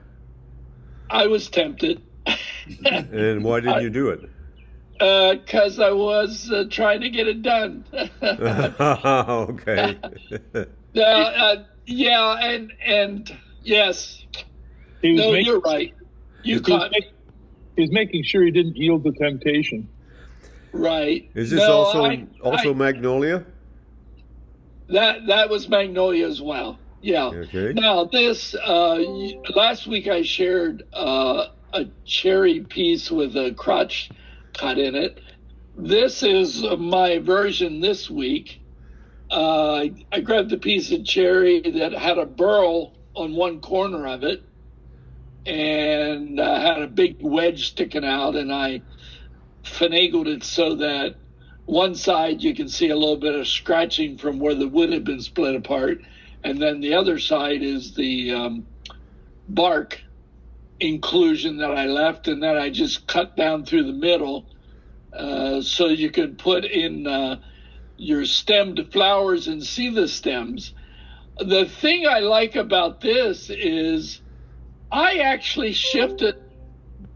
I was tempted. And why didn't you do it? Because I was trying to get it done. Okay. Yeah, and yes. No, you're right. You caught me. He's making sure he didn't yield to temptation. Right. Is this also magnolia? That was magnolia as well. Yeah. Okay. Now this last week I shared a cherry piece with a crotch cut in it. This is my version this week. I grabbed a piece of cherry that had a burl on one corner of it and had a big wedge sticking out, and I finagled it so that one side you can see a little bit of scratching from where the wood had been split apart, and then the other side is the bark inclusion that I left, and then I just cut down through the middle so you can put in your stemmed flowers and see the stems. The thing I like about this is I actually shifted,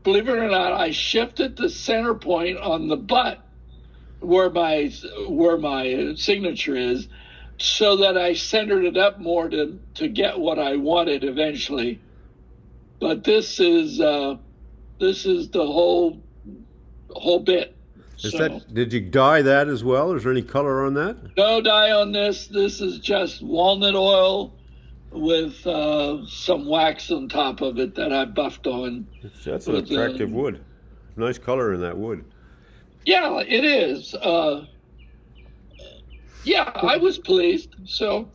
believe it or not, I shifted the center point on the butt where my signature is, so that I centered it up more to get what I wanted eventually. But this is the whole bit. Did you dye that as well? Is there any color on that? No dye on this. This is just walnut oil with some wax on top of it that I buffed on. That's an attractive wood. Nice color in that wood. Yeah, it is. Yeah, I was pleased. So,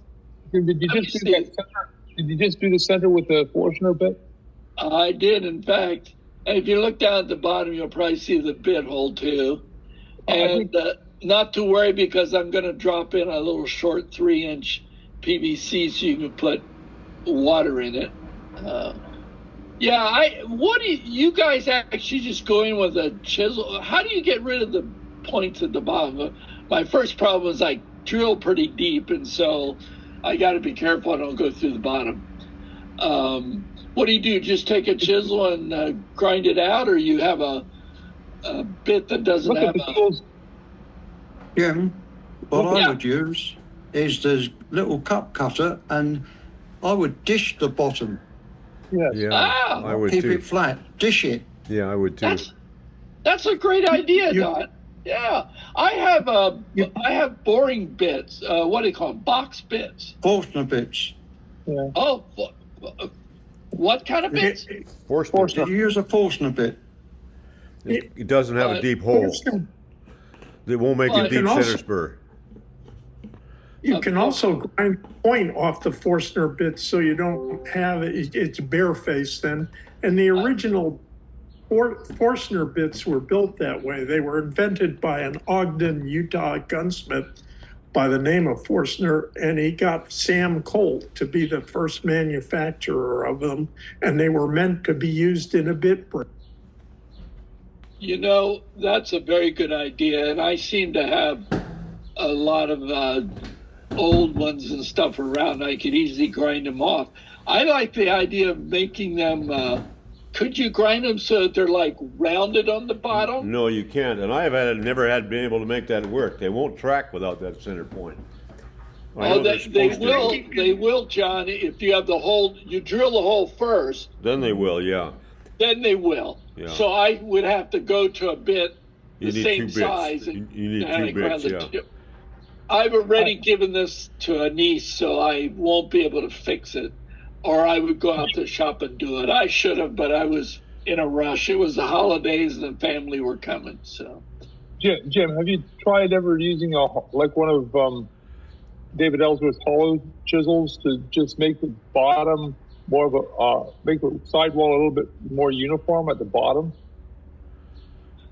did you just do that center? Did you just do the center with the Forstner bit? I did, in fact. And if you look down at the bottom, you'll probably see the bit hole too. And not to worry, because I'm going to drop in a little short 3-inch PVC so you can put water in it. What do you guys actually just go in with a chisel? How do you get rid of the points at the bottom? My first problem is I drill pretty deep, and so I got to be careful I don't go through the bottom. What do you do? Just take a chisel and grind it out, or you have a bit that doesn't have a... Jim, what I would use is this little cup cutter, and I would dish the bottom. Yeah, I would keep too. it flat. Dish it. Yeah, I would too. That's a great idea, Don. Yeah, I have boring bits. What do you call them? Box bits. Forstner bits. Yeah. Oh, what kind of bits? Forstner. Did you use a Forstner bit? It doesn't have a deep hole. It won't make a deep center spur. You can also grind point off the Forstner bits so you don't have it's barefaced then. And the original Forstner bits were built that way. They were invented by an Ogden, Utah gunsmith by the name of Forstner, and he got Sam Colt to be the first manufacturer of them, and they were meant to be used in a bit brick. You know, that's a very good idea, and I seem to have a lot of old ones and stuff around. I could easily grind them off. I like the idea of making them, could you grind them so that they're like rounded on the bottom? No, you can't. And I have never been able to make that work. They won't track without that center point. I know they're they supposed to. will. They will, John. If you have the hole, you drill the hole first. Then they will, yeah. Then they will. Yeah. So I would have to go to a bit You the need same 2 bits. size. And You need and 2 grab bits, the yeah. tip. I've already given this to a niece, so I won't be able to fix it. Or I would go out to the shop and do it. I should have, but I was in a rush. It was the holidays and the family were coming. So, Jim, have you tried ever using one of David Ellsworth's hollow chisels to just make the bottom more of a make the sidewall a little bit more uniform at the bottom?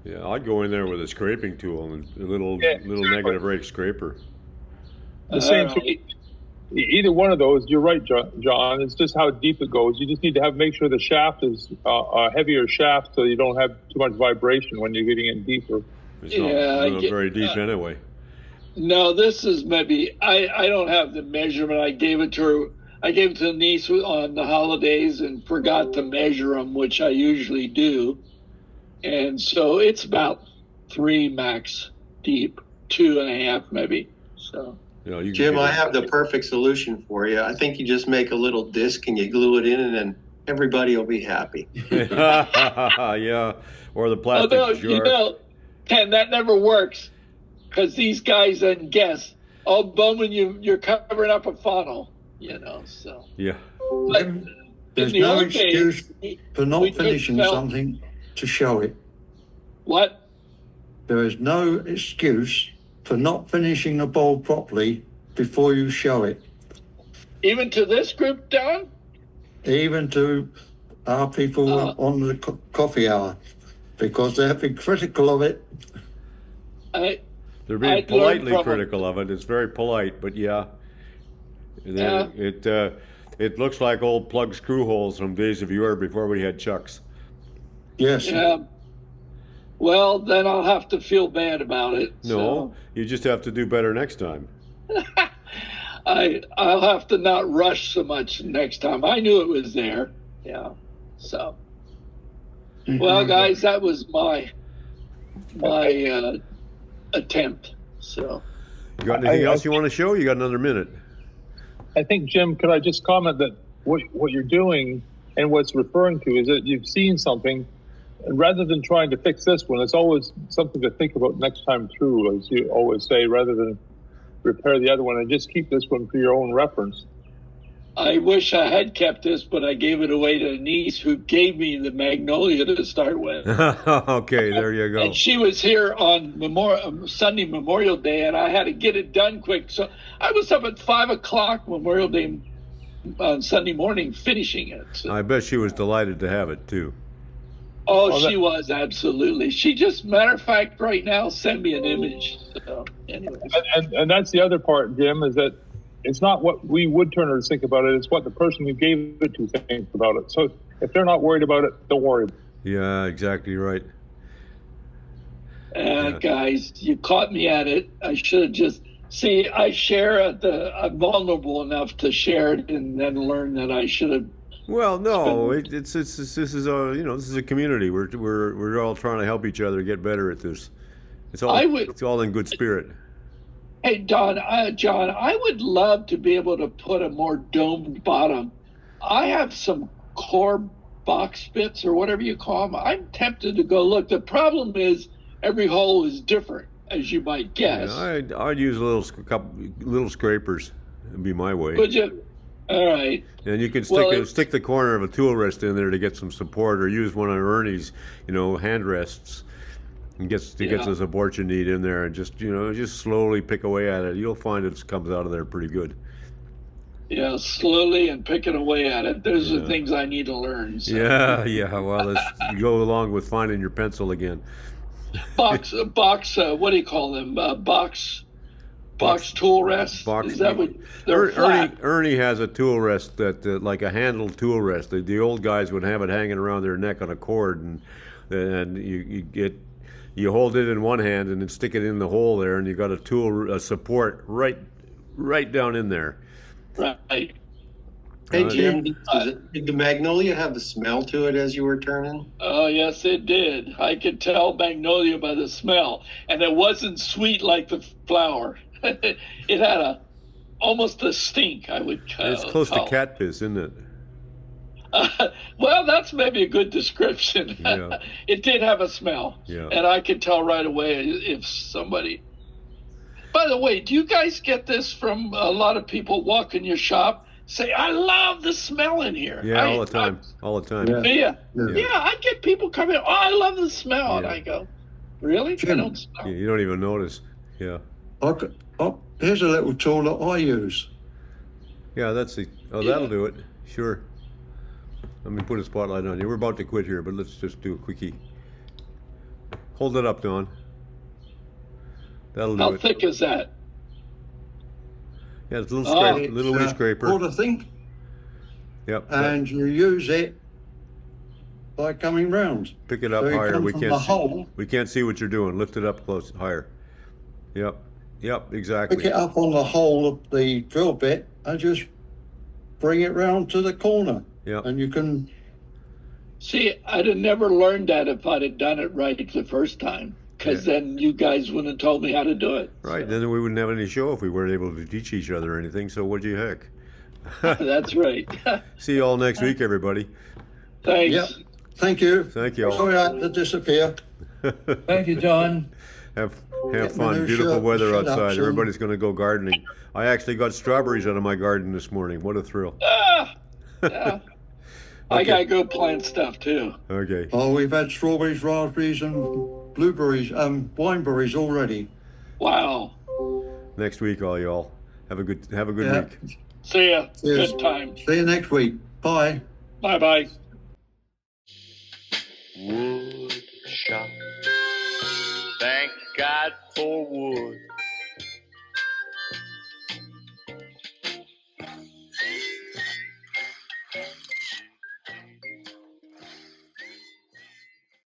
Yeah, I'd go in there with a scraping tool and a little negative rake scraper. The same. Either one of those, you're right, John. It's just how deep it goes. You just need to make sure the shaft is a heavier shaft, so you don't have too much vibration when you're getting in deeper. It's not very deep anyway. No, this is maybe I don't have the measurement. I gave it to her. I gave it to the niece on the holidays and forgot to measure them, which I usually do. And so it's about 3 max deep, 2.5 maybe. So. Jim, I have the perfect solution for you. I think you just make a little disc and you glue it in, and then everybody will be happy. Yeah, or the plastic jar. Ken, that never works because these guys then guess, oh, Bowman, you're covering up a funnel, so. Yeah. But There's the no old excuse days, for we not just finishing felt- something to show it. What? There is no excuse for not finishing the bowl properly before you show it. Even to this group, Don? Even to our people on the coffee hour, because they've been critical of it. They're being politely critical of it. It's very polite, but yeah. It looks like old plug screw holes from days of yore before we had chucks. Yes. Yeah. Well, then I'll have to feel bad about it. No, you just have to do better next time. I'll have to not rush so much next time. I knew it was there. Yeah. So. Well, guys, that was my attempt. So. You got anything else you want to show? You got another minute. I think, Jim, could I just comment that what you're doing and what's referring to is that you've seen something, and rather than trying to fix this one, it's always something to think about next time through, as you always say, rather than repair the other one, and just keep this one for your own reference. I wish I had kept this, but I gave it away to a niece who gave me the magnolia to start with. Okay, there you go. And she was here on Sunday Memorial Day, and I had to get it done quick. So I was up at 5 o'clock Memorial Day on Sunday morning finishing it. So. I bet she was delighted to have it too. Oh, she was, absolutely. She just, matter of fact, right now, send me an image. So, anyways. And that's the other part, Jim, is that it's not what we woodturners think about it. It's what the person who gave it to thinks about it. So if they're not worried about it, don't worry. Yeah, exactly right. Guys, you caught me at it. I should have just... See, I share I'm vulnerable enough to share it and then learn that I should have... Well, no, this is a community. We're all trying to help each other get better at this. It's all in good spirit. Hey, John, I would love to be able to put a more domed bottom. I have some core box bits or whatever you call them. I'm tempted to go look. The problem is every hole is different, as you might guess. Yeah, I'd use little scrapers. It'd be my way. Would you? All right. And you can stick the corner of a tool rest in there to get some support, or use one of Ernie's, hand rests, and get the support you need in there, and just slowly pick away at it. You'll find it comes out of there pretty good. Yeah, slowly and picking away at it. Those are things I need to learn. So. Yeah. Well, let's go along with finding your pencil again. Box. What do you call them? Box tool rest. Is that what they're flat? Ernie has a tool rest that like a handled tool rest. The old guys would have it hanging around their neck on a cord, and you hold it in one hand and then stick it in the hole there, and you got a support right down in there. Right. Hey Jim, did the magnolia have the smell to it as you were turning? Oh yes, it did. I could tell magnolia by the smell, and it wasn't sweet like the flower. It had almost a stink, I would It's close to call. cat piss, isn't it? Well, that's maybe a good description. Yeah. It did have a smell, Yeah. and I could tell right away if somebody. By the way, do you guys get this from a lot of people walk in your shop? Say, I love the smell in here. Yeah, all the time. All the time. Yeah. I get people coming. Oh, I love the smell, and I go, really? I don't smell. Yeah, you don't even notice. Yeah. Here's a little tool that I use. Yeah, that'll do it. Sure. Let me put a spotlight on you. We're about to quit here, but let's just do a quickie. Hold it up, Don. That'll do How it. thick is that? Yeah, it's a little wee scraper. Quarter thing, Yep. and you use it by coming round. Pick it up So you higher. come We from can't the see, hole. we can't see what you're doing. Lift it up close, higher. Yep. Yep, exactly. Pick it up on the hole of the drill bit and just bring it round to the corner. Yep. And you can. See, I'd have never learned that if I'd have done it right the first time, because then you guys wouldn't have told me how to do it. Right, then we wouldn't have any show if we weren't able to teach each other anything, so what do you heck? That's right. See you all next week, everybody. Thanks. Yep. Thank you. Thank you all. Sorry I had to disappear. Thank you, John. Have Get my fun. new Beautiful shirt weather and shut up outside. soon. Everybody's going to go gardening. I actually got strawberries out of my garden this morning. What a thrill. Yeah. I gotta go plant stuff too. Okay. Oh, we've had strawberries, raspberries, and blueberries, wineberries already. Wow. Next week, all y'all. Have a good Yeah. week. See ya. Cheers. Good time. See you next week. Bye. Bye-bye. Wood shop. Thank God for wood.